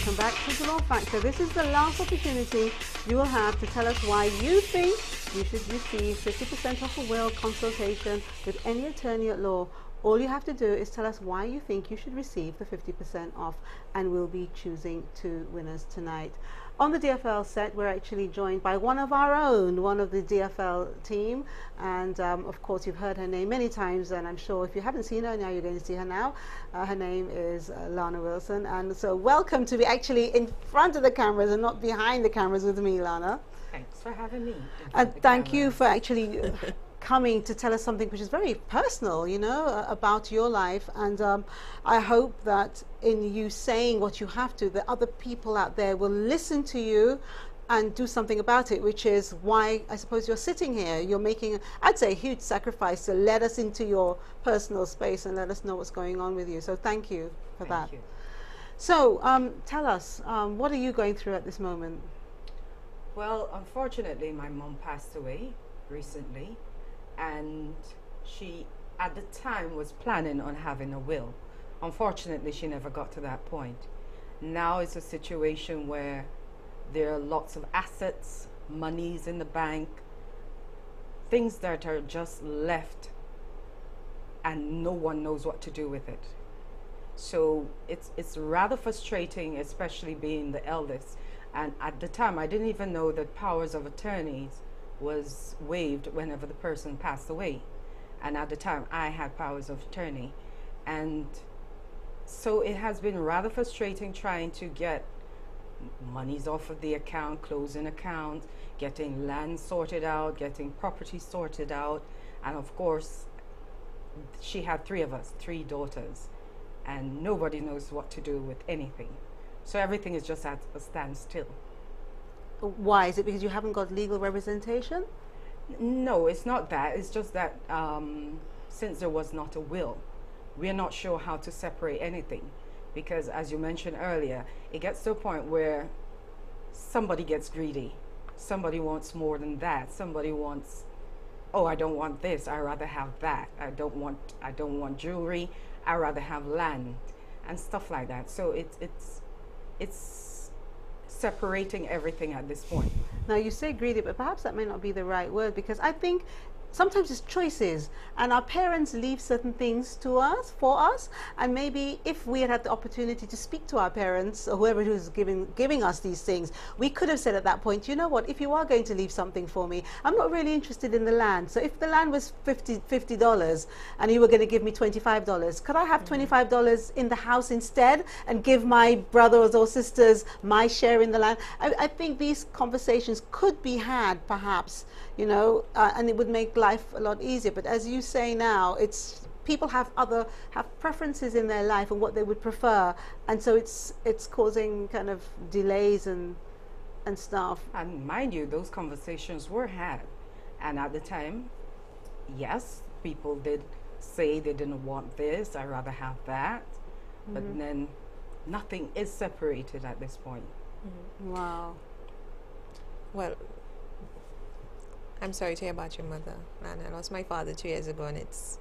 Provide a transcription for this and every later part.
welcome back to The Law Factor. This is the last opportunity you will have to tell us why you think you should receive 50% off a will consultation with any attorney at law. All you have to do is tell us why you think you should receive the 50% off, and we'll be choosing two winners tonight. On the DFL set, we're actually joined by one of our own, one of the DFL team, and of course you've heard her name many times, and I'm sure if you haven't seen her, now you're going to see her now. Her name is Lana Wilson, and so welcome to be actually in front of the cameras and not behind the cameras with me, Lana. Thanks for having me. And thank you for actually coming to tell us something which is very personal, you know, about your life. And I hope that in you saying what you have to, the other people out there will listen to you and do something about it, which is why I suppose you're sitting here. You're making, I'd say, a huge sacrifice to let us into your personal space and let us know what's going on with you. So thank you for that. You. So tell us, what are you going through at this moment? Well, unfortunately, my mom passed away recently, and she, at the time, was planning on having a will. Unfortunately, she never got to that point. Now it's a situation where there are lots of assets, monies in the bank, things that are just left, and no one knows what to do with it. So it's rather frustrating, especially being the eldest. And at the time, I didn't even know that powers of attorneys was waived whenever the person passed away. And at the time, I had powers of attorney. And so it has been rather frustrating trying to get monies off of the account, closing account, getting land sorted out, getting property sorted out. And of course, she had three of us, three daughters, and nobody knows what to do with anything. So everything is just at a standstill. Why? Is it because you haven't got legal representation? No, it's not that. It's just that since there was not a will, we're not sure how to separate anything. Because as you mentioned earlier, it gets to a point where somebody gets greedy. Somebody wants more than that. Somebody wants, oh, I don't want this, I'd rather have that. I don't want jewelry, I'd rather have land and stuff like that. So it's separating everything at this point. Now you say greedy, but perhaps that may not be the right word, because I think sometimes it's choices, and our parents leave certain things to us, for us, and maybe if we had had the opportunity to speak to our parents or whoever who's giving us these things, we could have said at that point, you know what, if you are going to leave something for me, I'm not really interested in the land. So if the land was $50 and you were going to give me $25, could I have $25 in the house instead and give my brothers or sisters my share in the land? I think these conversations could be had, perhaps, you know, and it would make life a lot easier. But as you say now, it's people have preferences in their life and what they would prefer, and so it's causing kind of delays and stuff. And mind you, those conversations were had, and at the time, yes, people did say they didn't want this, I'd rather have that, but then nothing is separated at this point. Wow. Well, I'm sorry to hear about your mother, and I lost my father 2 years ago, and it's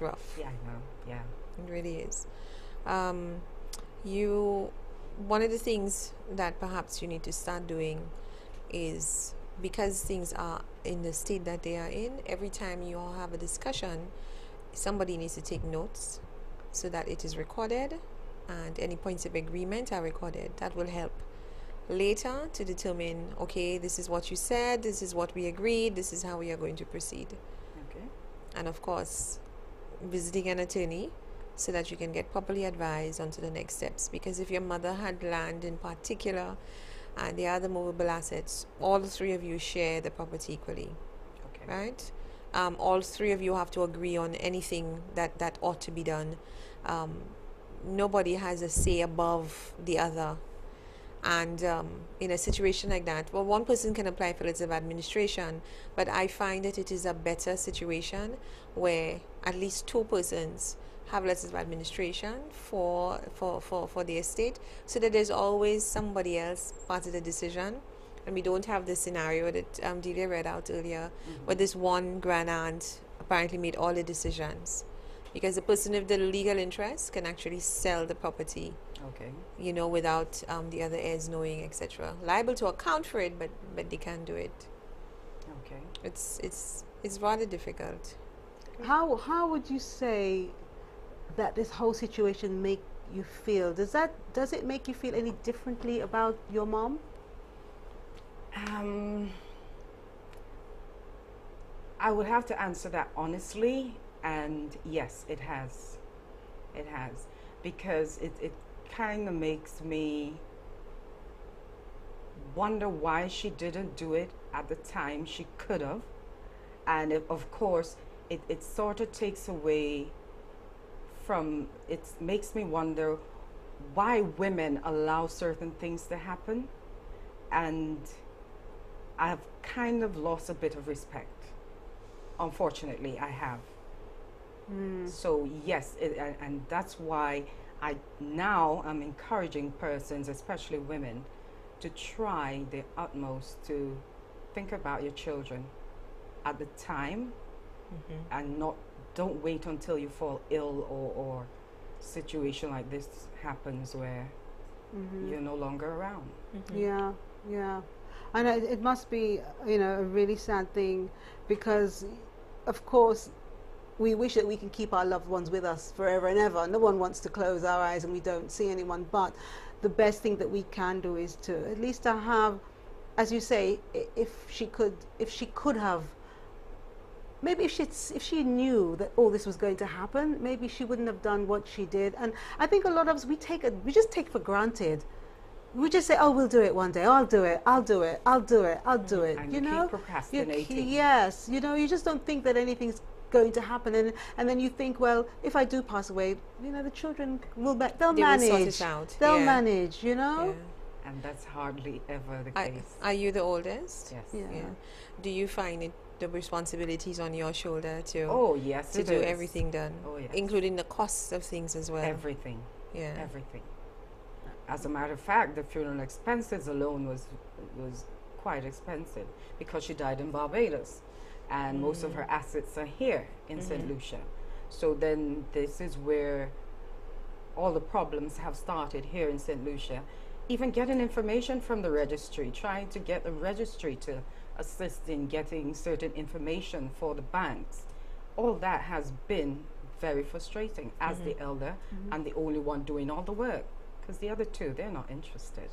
rough. Yeah, I know. Yeah, it really is. One of the things that perhaps you need to start doing is, because things are in the state that they are in, every time you all have a discussion, somebody needs to take notes so that it is recorded, and any points of agreement are recorded. That will help later to determine, okay, this is what you said, this is what we agreed, this is how we are going to proceed. okay. And of course, visiting an attorney so that you can get properly advised onto the next steps. Because if your mother had land in particular and the other movable assets, all the three of you share the property equally, Okay. right? All three of you have to agree on anything that ought to be done. Nobody has a say above the other. And in a situation like that, well, one person can apply for letters of administration, but I find that it is a better situation where at least two persons have letters of administration for the estate, so that there's always somebody else part of the decision, and we don't have the scenario that Delia read out earlier, where this one grand aunt apparently made all the decisions, because the person with the legal interest can actually sell the property Okay. you know, without the other heirs knowing, etc. Liable to account for it, but they can't do it. Okay. It's rather difficult. How would you say that this whole situation make you feel? Does it make you feel any differently about your mom? I would have to answer that honestly, and yes, it has. It has. Because it kind of makes me wonder why she didn't do it at the time she could have. And of course, it sort of takes away from, it makes me wonder why women allow certain things to happen. And I've kind of lost a bit of respect. Unfortunately, I have. So yes, and that's why I'm encouraging persons, especially women, to try their utmost to think about your children at the time, and don't wait until you fall ill or situation like this happens where you're no longer around. Yeah, yeah. And it must be, a really sad thing, because, of course, we wish that we can keep our loved ones with us forever and ever. No one wants to close our eyes and we don't see anyone. But the best thing that we can do is to at least to have, as you say, if she could have, maybe if she knew that all this was going to happen, maybe she wouldn't have done what she did. And I think a lot of us, we just take for granted. We just say, "Oh, we'll do it one day. I'll do it. I'll do it. I'll do it. I'll do it." And you you know, keep procrastinating. yes. You just don't think that anything's going to happen, and then you think, well, if I do pass away, the children will they'll They manage. will sort it out. They'll Yeah. manage. Yeah. And that's hardly ever the case. Are you the oldest? Yes. Yeah. Do you find the responsibilities on your shoulder to Oh yes, to it do is. everything done, Oh yes. including the costs of things as well? Everything. Yeah. Everything. As a matter of fact, the funeral expenses alone was quite expensive because she died in Barbados, and most of her assets are here in St. Lucia. So then this is where all the problems have started here in St. Lucia. Even getting information from the registry, trying to get the registry to assist in getting certain information for the banks. All that has been very frustrating as the elder and the only one doing all the work. Because the other two, they're not interested.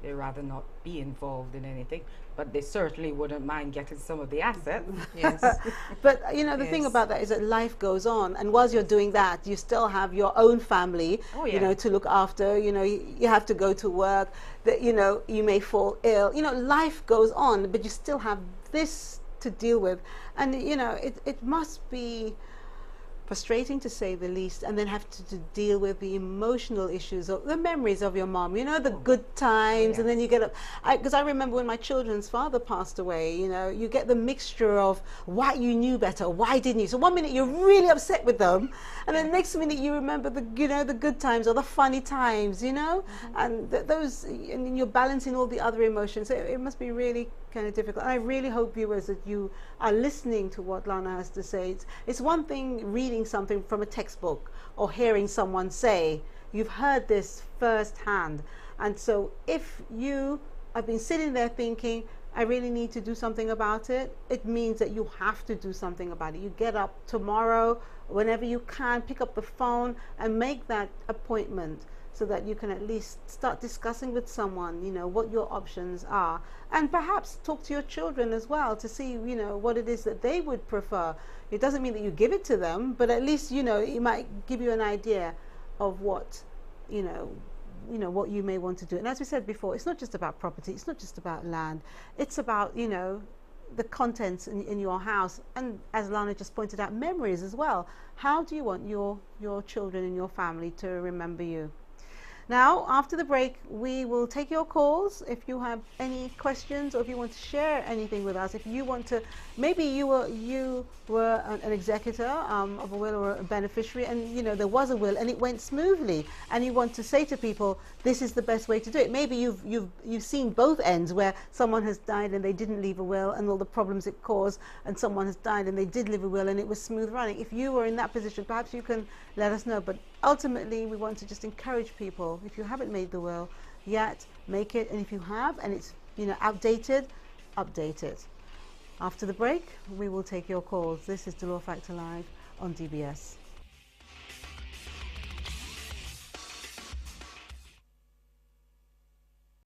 They rather not be involved in anything, but they certainly wouldn't mind getting some of the assets. Yes. But the thing Yes. about that is that life goes on, and whilst you're doing that, you still have your own family, Oh, yeah. to look after. You have to go to work. That you may fall ill. Life goes on, but you still have this to deal with, and it must be frustrating to say the least, and then have to deal with the emotional issues of the memories of your mom, the good times. And then you get up, because I remember when my children's father passed away, you get the mixture of why you knew better, why didn't you? So one minute you're really upset with them, and then next minute you remember the good times or the funny times, and those, and then you're balancing all the other emotions. So it must be really kind of difficult. And I really hope, viewers, that you are listening to what Lana has to say. It's one thing reading something from a textbook or hearing someone say. You've heard this firsthand. And so if you have been sitting there thinking, I really need to do something about it, it means that you have to do something about it. You get up tomorrow, whenever you can, pick up the phone and make that appointment, so that you can at least start discussing with someone, what your options are. And perhaps talk to your children as well to see, what it is that they would prefer. It doesn't mean that you give it to them, but at least, it might give you an idea of what, what you may want to do. And as we said before, it's not just about property, it's not just about land, it's about, the contents in your house. And as Lana just pointed out, memories as well. How do you want your children and your family to remember you? Now, after the break, we will take your calls. If you have any questions, or if you want to share anything with us, if you want to, maybe you were an executor of a will or a beneficiary, and there was a will and it went smoothly, and you want to say to people, this is the best way to do it. Maybe you've seen both ends, where someone has died and they didn't leave a will and all the problems it caused, and someone has died and they did leave a will and it was smooth running. If you were in that position, perhaps you can let us know. But ultimately, we want to just encourage people will. If you haven't made the will yet, make it. And if you have, and it's, you know, outdated, update it. After the break, we will take your calls. This is The Law Factor Live on DBS.